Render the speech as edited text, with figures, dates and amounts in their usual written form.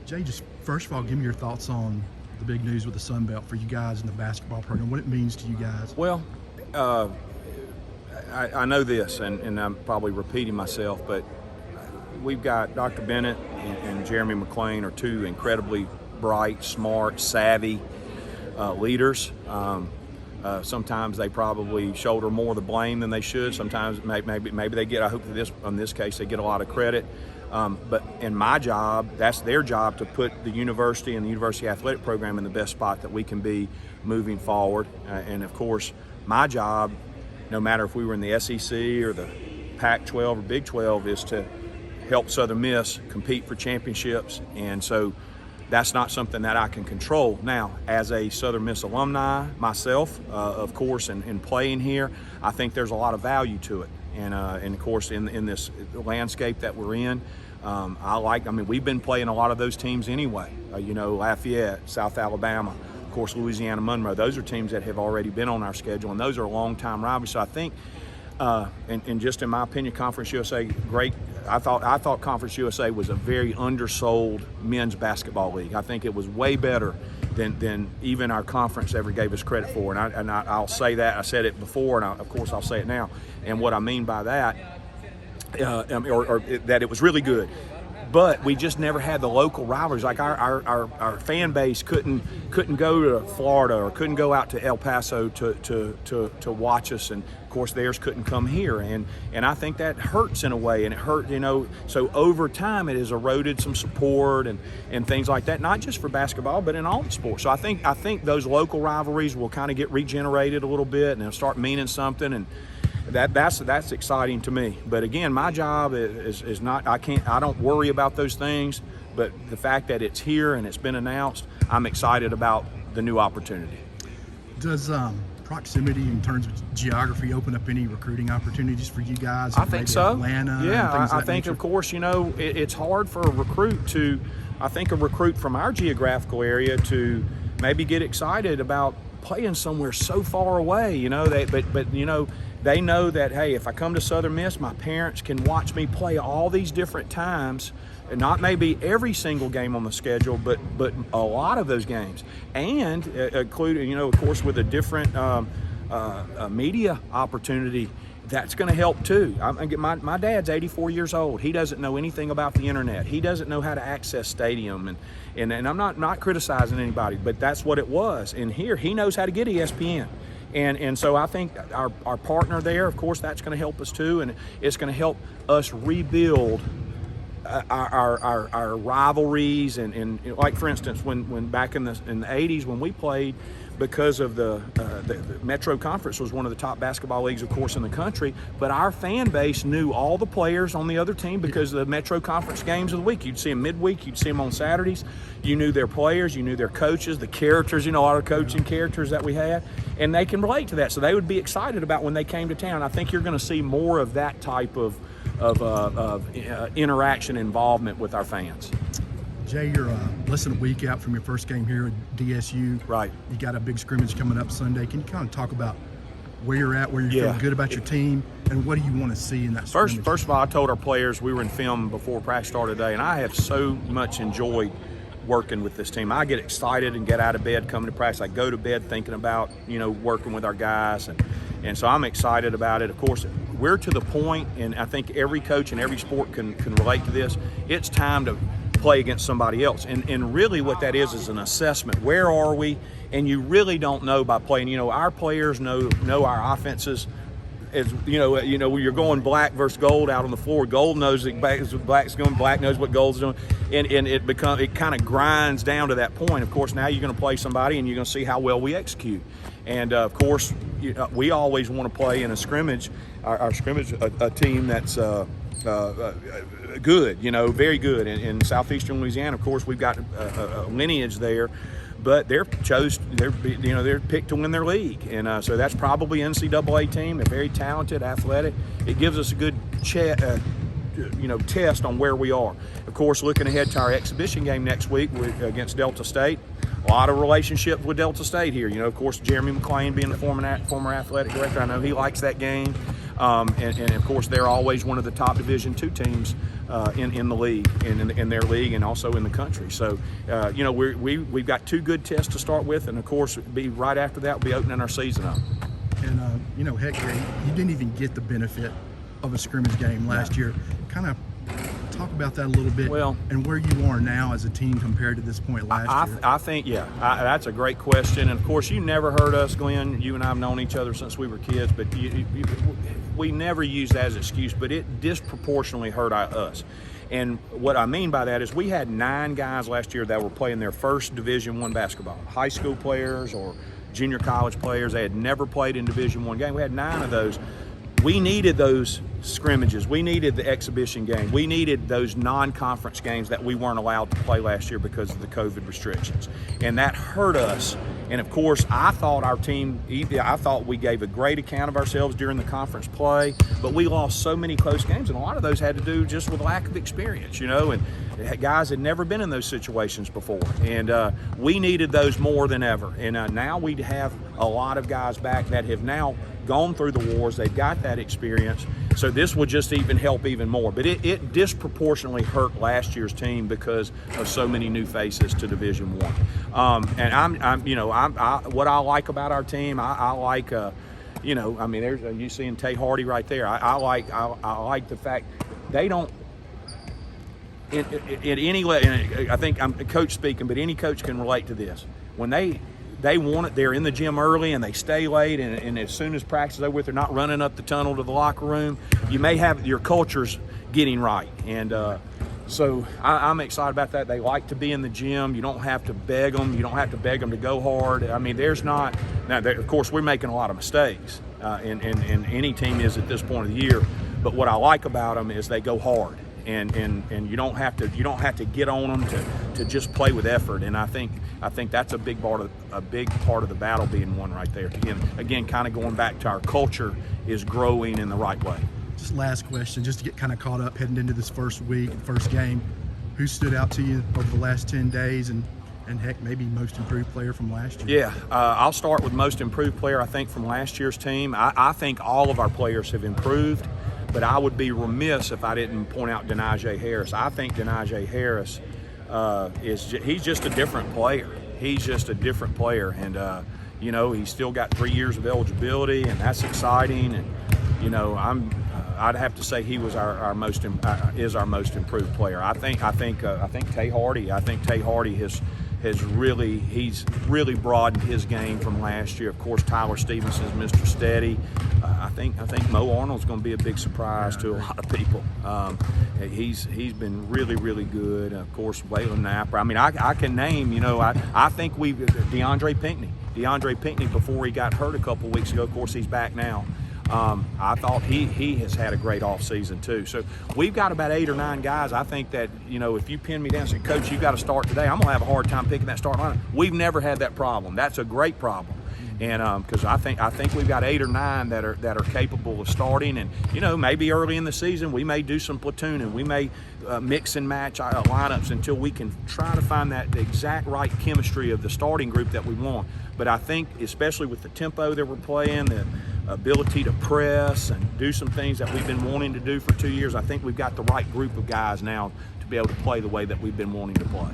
Jay, just first of all, give me your thoughts on the big news with the Sun Belt for you guys in the basketball program, what it means to you guys. Well, I know this, and I'm probably repeating myself, but we've got Dr. Bennett and Jeremy McClain are two incredibly bright, smart, savvy leaders. Sometimes they probably shoulder more of the blame than they should. Sometimes maybe they get, I hope in this case they get a lot of credit. But in my job, that's their job to put the university and the university athletic program in the best spot that we can be moving forward. And of course, my job, no matter if we were in the SEC or the Pac-12 or Big 12, is to help Southern Miss compete for championships. And so that's not something that I can control. Now, as a Southern Miss alumni myself, of course, and playing here, I think there's a lot of value to it. And of course, in this landscape that we're in, we've been playing a lot of those teams anyway. Lafayette, South Alabama, of course, Louisiana Monroe. Those are teams that have already been on our schedule, and those are long-time rivalries. So I think, and just in my opinion, Conference USA, great. I thought Conference USA was a very undersold men's basketball league. I think it was way better than even our conference ever gave us credit for. And I'll say that. I said it before, and of course I'll say it now. And what I mean by that, that it was really good. But we just never had the local rivalries. Like our fan base couldn't go to Florida or couldn't go out to El Paso to watch us, and of course theirs couldn't come here. And I think that hurts in a way, and it hurt, so over time it has eroded some support and things like that, not just for basketball, but in all the sports. So I think those local rivalries will kind of get regenerated a little bit, and they'll start meaning something, and that's exciting to me. But again, my job is not, I don't worry about those things, but the fact that it's here and it's been announced, I'm excited about the new opportunity. Does proximity in terms of geography open up any recruiting opportunities for you guys? I think so. Atlanta. Yeah, I think nature? Of course, it's hard for a recruit from our geographical area to maybe get excited about playing somewhere so far away, they know that, hey, if I come to Southern Miss, my parents can watch me play all these different times, and not maybe every single game on the schedule, but a lot of those games, and including, of course, with a different media opportunity. That's going to help too. My dad's 84 years old. He doesn't know anything about the internet. He doesn't know how to access stadium, and I'm not criticizing anybody, but that's what it was. And here, he knows how to get ESPN. And so I think our partner there, of course, that's going to help us too, and it's going to help us rebuild our rivalries. And like, for instance, when back in the 80s when we played, because of the Metro Conference was one of the top basketball leagues, of course, in the country, but our fan base knew all the players on the other team because of the Metro Conference games of the week. You'd see them midweek, you'd see them on Saturdays. You knew their players, you knew their coaches, the characters, a lot of coaching characters that we had, and they can relate to that. So they would be excited about when they came to town. I think you're going to see more of that type of interaction, involvement with our fans. Jay, you're less than a week out from your first game here at DSU. Right. You got a big scrimmage coming up Sunday. Can you kind of talk about where you're at, where you're feeling good about your team, and what do you want to see in that scrimmage? First of all, I told our players, we were in film before practice started today, and I have so much enjoyed working with this team. I get excited and get out of bed coming to practice. I go to bed thinking about, working with our guys, and so I'm excited about it. Of course, we're to the point, and I think every coach in every sport can relate to this, it's time to play against somebody else, and really what that is an assessment. Where are we? And you really don't know by playing. Our players know our offenses. As you're going black versus gold out on the floor. Gold knows that black's going, black knows what gold's doing, and it kind of grinds down to that point. Of course, now you're going to play somebody, and you're going to see how well we execute. And of course, we always want to play in a scrimmage, our scrimmage, a team that's good, very good. In southeastern Louisiana, of course, we've got a lineage there, but they're picked to win their league, and so that's probably NCAA team. They're very talented, athletic. It gives us a good test on where we are. Of course, looking ahead to our exhibition game next week against Delta State. A lot of relationships with Delta State here. Of course, Jeremy McClain being the former athletic director, I know he likes that game. And of course, they're always one of the top Division II teams in the league, in their league, and also in the country. So, we've got 2 good tests to start with, and of course, right after that, we'll be opening our season up. And heck, you didn't even get the benefit of a scrimmage game last year. Kind of talk about that a little bit, and where you are now as a team compared to this point last year. I think, that's a great question. And of course, you never heard us, Glenn. You and I have known each other since we were kids, but we never used that as an excuse, but it disproportionately hurt us. And what I mean by that is we had 9 guys last year that were playing their first Division I basketball, high school players or junior college players. They had never played in Division I game. We had 9 of those. We needed those scrimmages. We needed the exhibition game. We needed those non-conference games that we weren't allowed to play last year because of the COVID restrictions. And that hurt us. And of course, I thought we gave a great account of ourselves during the conference play, but we lost so many close games, and a lot of those had to do just with lack of experience, and guys had never been in those situations before. And we needed those more than ever. And now we have a lot of guys back that have now gone through the wars. They've got that experience. So this would just even help even more. But it disproportionately hurt last year's team because of so many new faces to Division I. And what I like about our team, I like, there's you seeing Tay Hardy right there. I like the fact they don't. In any way, I think I'm coach speaking, but any coach can relate to this. When they want it, they're in the gym early and they stay late, and as soon as practice is over with, they're not running up the tunnel to the locker room. You may have your culture's getting right, and so I'm excited about that. They like to be in the gym. You don't have to beg them. You don't have to beg them to go hard. There's not now. Of course, we're making a lot of mistakes, and any team is at this point of the year. But what I like about them is they go hard. And you don't have to get on them to just play with effort. And I think that's a big part of the battle being won right there. Again, kind of going back to our culture is growing in the right way. Just last question, just to get kind of caught up heading into this first week, first game. Who stood out to you over the last 10 days, and heck, maybe most improved player from last year? Yeah, I'll start with most improved player. I think from last year's team, I think all of our players have improved. But I would be remiss if I didn't point out Denijay Harris. I think Denijay Harris he's just a different player. He's just a different player, and he's still got 3 years of eligibility, and that's exciting. And I'd have to say he was our most improved player. I think Tay Hardy. I think Tay Hardy he's really broadened his game from last year. Of course, Tyler Stevenson is Mr. Steady. I think Mo Arnold's going to be a big surprise to a lot of people. He's been really, really good. Of course, Waylon Napper. I can name. I think DeAndre Pinckney. DeAndre Pinckney, before he got hurt a couple weeks ago. Of course, he's back now. I thought he has had a great offseason too. So we've got about 8 or 9 guys. I think that, if you pin me down and say, Coach, you've got to start today, I'm going to have a hard time picking that starting lineup. We've never had that problem. That's a great problem. And because I think we've got 8 or 9 that are capable of starting, and maybe early in the season we may do some platooning, we may mix and match lineups until we can try to find the exact right chemistry of the starting group that we want. But I think, especially with the tempo that we're playing, the ability to press and do some things that we've been wanting to do for 2 years, I think we've got the right group of guys now to be able to play the way that we've been wanting to play.